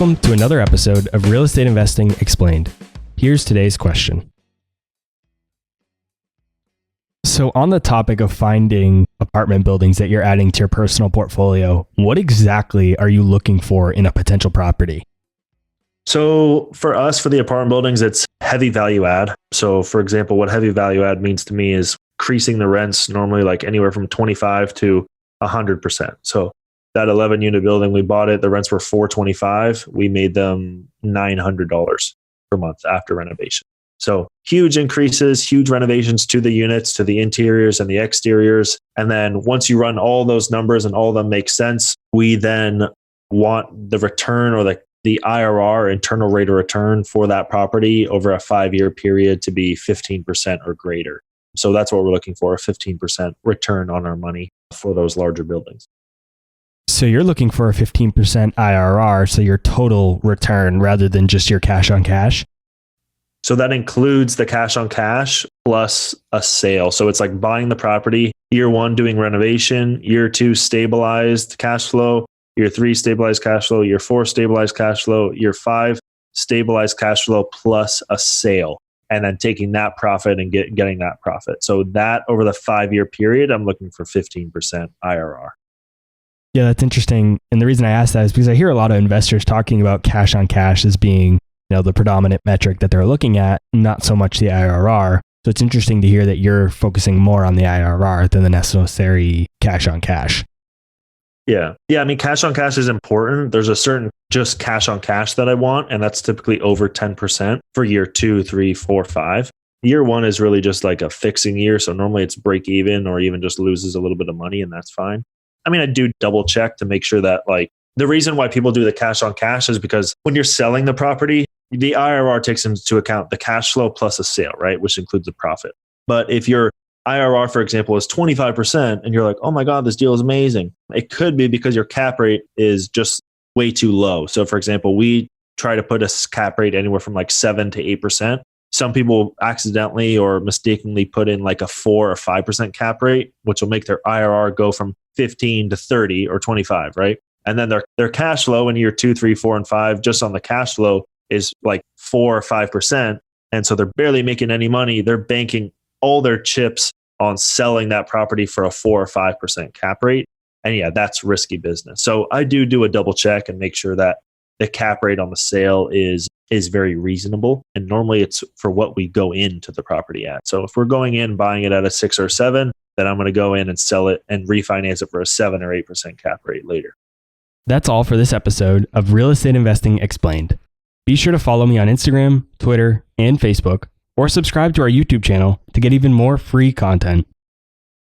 Welcome to another episode of Real Estate Investing Explained. Here's today's question. So on the topic of finding apartment buildings that you're adding to your personal portfolio, what exactly are you looking for in a potential property? So for us, for the apartment buildings, it's heavy value add. So for example, what heavy value add means to me is creasing the rents normally like anywhere from 25 to 100%. So that 11 unit building, we bought it, the rents were $425. We made them $900 per month after renovation. So huge increases, huge renovations to the units, to the interiors and the exteriors. And then once you run all those numbers and all of them make sense, we then want the return or the IRR, internal rate of return for that property over a 5-year period to be 15% or greater. So that's what we're looking for, a 15% return on our money for those larger buildings. So you're looking for a 15% IRR, so your total return rather than just your cash on cash? So that includes the cash on cash plus a sale. So it's like buying the property, year 1 doing renovation, year 2 stabilized cash flow, year 3 stabilized cash flow, year 4 stabilized cash flow, year 5 stabilized cash flow plus a sale. And then taking that profit and getting that profit. So that over the 5-year period, I'm looking for 15% IRR. Yeah, that's interesting. And the reason I ask that is because I hear a lot of investors talking about cash on cash as being, the predominant metric that they're looking at, not so much the IRR. So it's interesting to hear that you're focusing more on the IRR than the necessary cash on cash. Yeah. I mean, cash on cash is important. There's a certain just cash on cash that I want, and that's typically over 10% for year 2, 3, 4, 5. Year 1 is really just like a fixing year. So normally it's break even or even just loses a little bit of money, and that's fine. I mean, I do double check to make sure that the reason why people do the cash on cash is because when you're selling the property, the IRR takes into account the cash flow plus a sale, right? Which includes the profit. But if your IRR, for example, is 25% and you're like, oh my God, this deal is amazing. It could be because your cap rate is just way too low. So for example, we try to put a cap rate anywhere from 7 to 8%. Some people accidentally or mistakenly put in a 4 or 5% cap rate, which will make their IRR go from 15 to 30 or 25, right? And then their cash flow in year 2, 3, 4, and 5, just on the cash flow is 4 or 5%. And so they're barely making any money. They're banking all their chips on selling that property for a 4 or 5% cap rate. And yeah, that's risky business. So I do a double check and make sure that the cap rate on the sale is very reasonable. And normally it's for what we go into the property at. So if we're going in buying it at a 6 or 7, then I'm going to go in and sell it and refinance it for a 7 or 8% cap rate later. That's all for this episode of Real Estate Investing Explained. Be sure to follow me on Instagram, Twitter, and Facebook, or subscribe to our YouTube channel to get even more free content.